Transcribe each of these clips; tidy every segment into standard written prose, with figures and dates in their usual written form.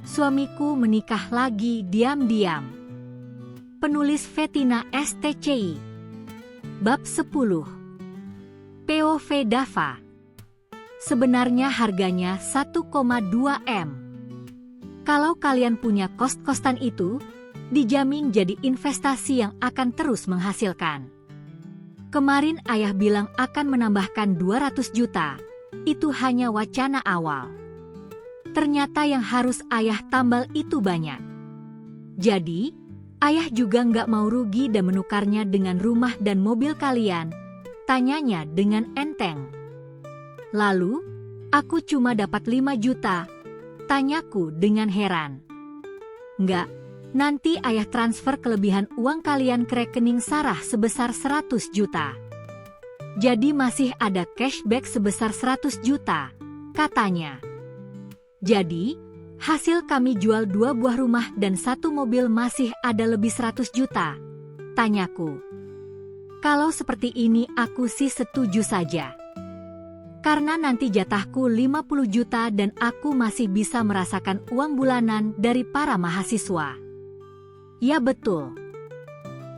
Suamiku menikah lagi diam-diam. Penulis Vetina STCI. Bab 10. POV Dava. Sebenarnya harganya 1,2 M. Kalau kalian punya kos-kosan itu, dijamin jadi investasi yang akan terus menghasilkan. Kemarin ayah bilang akan menambahkan 200 juta. Itu hanya wacana awal. Ternyata yang harus ayah tambal itu banyak. Jadi, ayah juga nggak mau rugi dan menukarnya dengan rumah dan mobil kalian. Tanyanya dengan enteng. Lalu, aku cuma dapat 5 juta. Tanyaku dengan heran. Nggak, nanti ayah transfer kelebihan uang kalian ke rekening Sarah sebesar 100 juta. Jadi masih ada cashback sebesar 100 juta, katanya. Jadi, hasil kami jual 2 buah rumah dan 1 mobil masih ada lebih 100 juta, tanyaku. Kalau seperti ini aku sih setuju saja. Karena nanti jatahku 50 juta dan aku masih bisa merasakan uang bulanan dari para mahasiswa. Ya betul.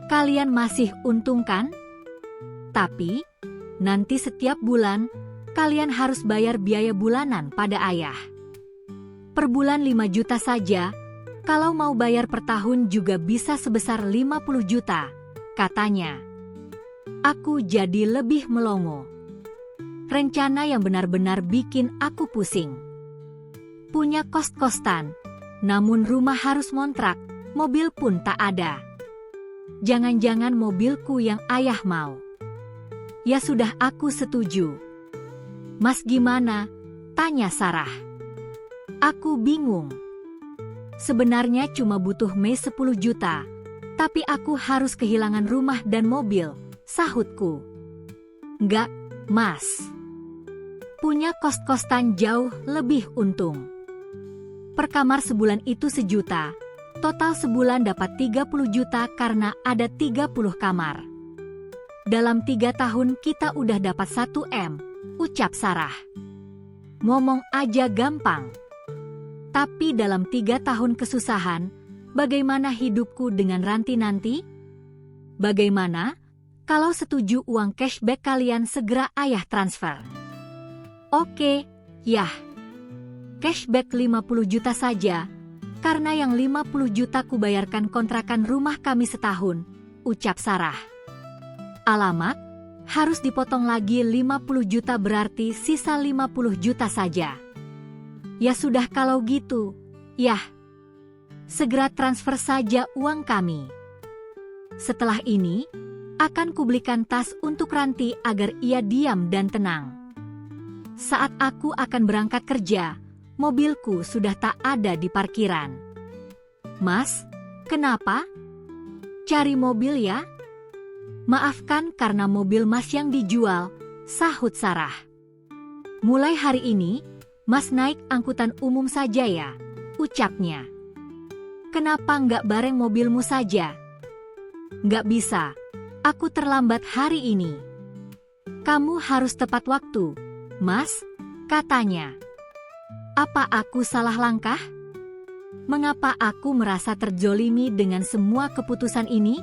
Kalian masih untung kan? Tapi, nanti setiap bulan, kalian harus bayar biaya bulanan pada ayah. Per bulan 5 juta saja, kalau mau bayar per tahun juga bisa sebesar 50 juta, katanya. Aku jadi lebih melongo. Rencana yang benar-benar bikin aku pusing. Punya kos-kosan, namun rumah harus ngontrak, mobil pun tak ada. Jangan-jangan mobilku yang ayah mau. Ya sudah, aku setuju. Mas gimana? Tanya Sarah. Aku bingung. Sebenarnya cuma butuh 10 juta, tapi aku harus kehilangan rumah dan mobil, sahutku. Enggak, Mas. Punya kos-kosan jauh lebih untung. Per kamar sebulan itu 1 juta, total sebulan dapat 30 juta karena ada 30 kamar. Dalam 3 tahun kita udah dapat 1 M, ucap Sarah. Ngomong aja gampang. Tapi dalam 3 tahun kesusahan, bagaimana hidupku dengan Ranti nanti? Bagaimana kalau setuju uang cashback kalian segera ayah transfer? Oke, yah. Cashback 50 juta saja, karena yang 50 juta ku bayarkan kontrakan rumah kami setahun, ucap Sarah. Alamak, harus dipotong lagi 50 juta berarti sisa 50 juta saja. Ya sudah kalau gitu, yah. Segera transfer saja uang kami. Setelah ini, akan kubelikan tas untuk Ranti agar ia diam dan tenang. Saat aku akan berangkat kerja, mobilku sudah tak ada di parkiran. Mas, kenapa? Cari mobil ya? Maafkan karena mobil Mas yang dijual, sahut Sarah. Mulai hari ini, Mas naik angkutan umum saja ya, ucapnya. Kenapa nggak bareng mobilmu saja? Nggak bisa, aku terlambat hari ini. Kamu harus tepat waktu, Mas, katanya. Apa aku salah langkah? Mengapa aku merasa terzolimi dengan semua keputusan ini?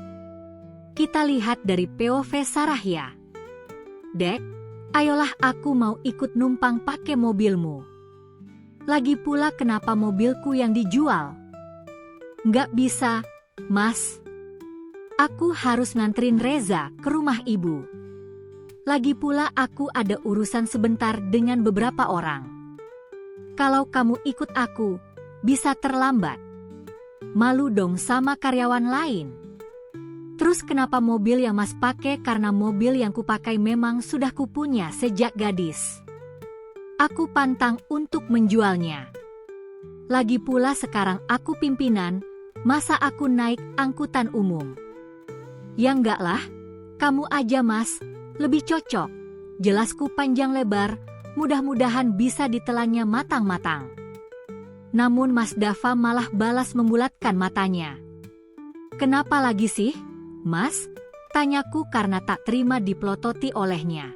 Kita lihat dari POV Sarah ya. Dek, ayolah aku mau ikut numpang pakai mobilmu. Lagi pula kenapa mobilku yang dijual? Nggak bisa, Mas. Aku harus nganterin Reza ke rumah ibu. Lagi pula aku ada urusan sebentar dengan beberapa orang. Kalau kamu ikut aku, bisa terlambat. Malu dong sama karyawan lain. Terus kenapa mobil yang Mas pakai? Karena mobil yang kupakai memang sudah kupunya sejak gadis. Aku pantang untuk menjualnya. Lagi pula sekarang aku pimpinan, masa aku naik angkutan umum? Ya enggak lah, kamu aja Mas, lebih cocok. Jelasku panjang lebar, mudah-mudahan bisa ditelannya matang-matang. Namun Mas Dava malah balas membulatkan matanya. Kenapa lagi sih, Mas? Tanyaku karena tak terima dipelototi olehnya.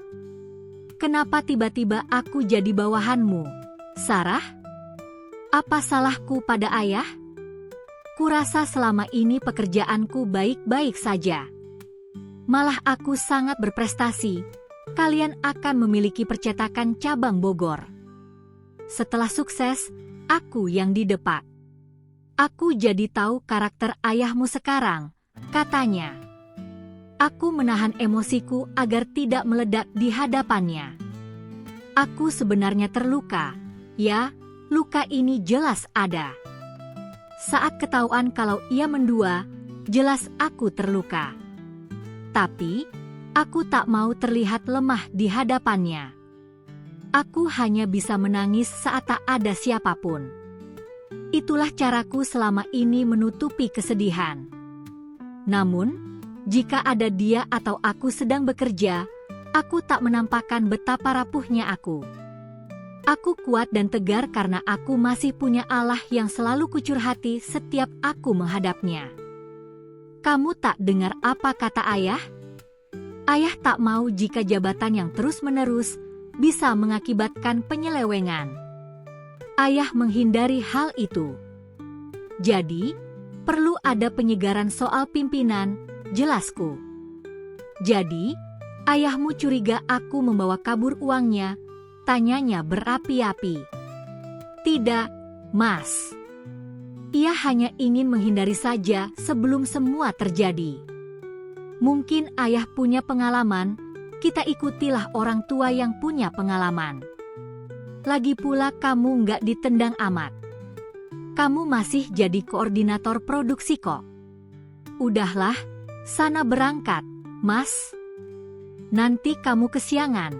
Kenapa tiba-tiba aku jadi bawahanmu, Sarah? Apa salahku pada ayah? Kurasa selama ini pekerjaanku baik-baik saja. Malah aku sangat berprestasi. Kalian akan memiliki percetakan cabang Bogor. Setelah sukses, aku yang didepak. Aku jadi tahu karakter ayahmu sekarang, katanya. Aku menahan emosiku agar tidak meledak di hadapannya. Aku sebenarnya terluka. Ya, luka ini jelas ada. Saat ketahuan kalau ia mendua, jelas aku terluka. Tapi, aku tak mau terlihat lemah di hadapannya. Aku hanya bisa menangis saat tak ada siapapun. Itulah caraku selama ini menutupi kesedihan. Namun, jika ada dia atau aku sedang bekerja, aku tak menampakkan betapa rapuhnya aku. Aku kuat dan tegar karena aku masih punya Allah yang selalu kucurhati setiap aku menghadapnya. Kamu tak dengar apa kata ayah? Ayah tak mau jika jabatan yang terus-menerus bisa mengakibatkan penyelewengan. Ayah menghindari hal itu. Jadi, perlu ada penyegaran soal pimpinan, jelasku. Jadi, ayahmu curiga aku membawa kabur uangnya, tanyanya berapi-api. Tidak, Mas. Ia hanya ingin menghindari saja sebelum semua terjadi. Mungkin ayah punya pengalaman, kita ikutilah orang tua yang punya pengalaman. Lagi pula kamu nggak ditendang amat. Kamu masih jadi koordinator produksi kok. Udahlah, sana berangkat, Mas. Nanti kamu kesiangan.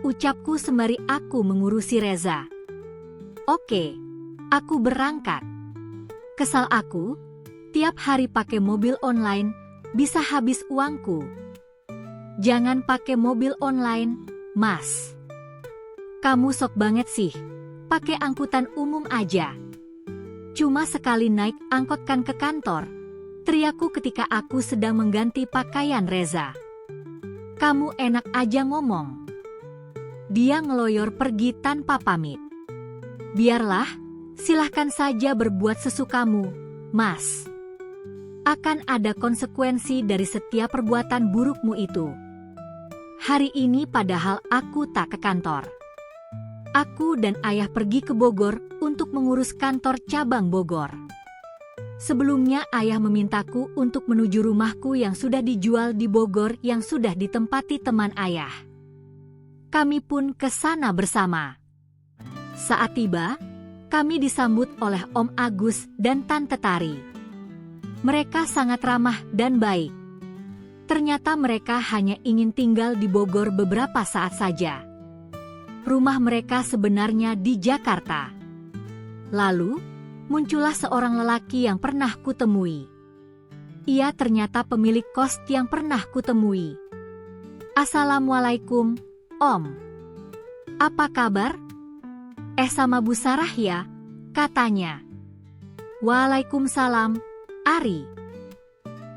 Ucapku sembari aku mengurusi Reza. Oke, aku berangkat. Kesal aku, tiap hari pakai mobil online, bisa habis uangku. Jangan pakai mobil online, Mas. Kamu sok banget sih, pakai angkutan umum aja. Cuma sekali naik angkot kan ke kantor, teriakku ketika aku sedang mengganti pakaian Reza. Kamu enak aja ngomong. Dia ngeloyor pergi tanpa pamit. Biarlah, silahkan saja berbuat sesukamu, Mas. Akan ada konsekuensi dari setiap perbuatan burukmu itu. Hari ini padahal aku tak ke kantor. Aku dan ayah pergi ke Bogor untuk mengurus kantor cabang Bogor. Sebelumnya ayah memintaku untuk menuju rumahku yang sudah dijual di Bogor yang sudah ditempati teman ayah. Kami pun ke sana bersama. Saat tiba, kami disambut oleh Om Agus dan Tante Tari. Mereka sangat ramah dan baik. Ternyata mereka hanya ingin tinggal di Bogor beberapa saat saja. Rumah mereka sebenarnya di Jakarta. Lalu, muncullah seorang lelaki yang pernah kutemui. Ia ternyata pemilik kos yang pernah kutemui. Assalamualaikum, Om. Apa kabar? Sama Bu Sarah ya, katanya. Waalaikumsalam, Ari.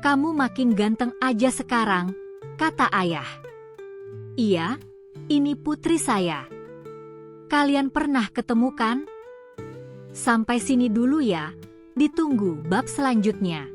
Kamu makin ganteng aja sekarang, kata ayah. Iya, ini putri saya. Kalian pernah ketemu kan? Sampai sini dulu ya, ditunggu bab selanjutnya.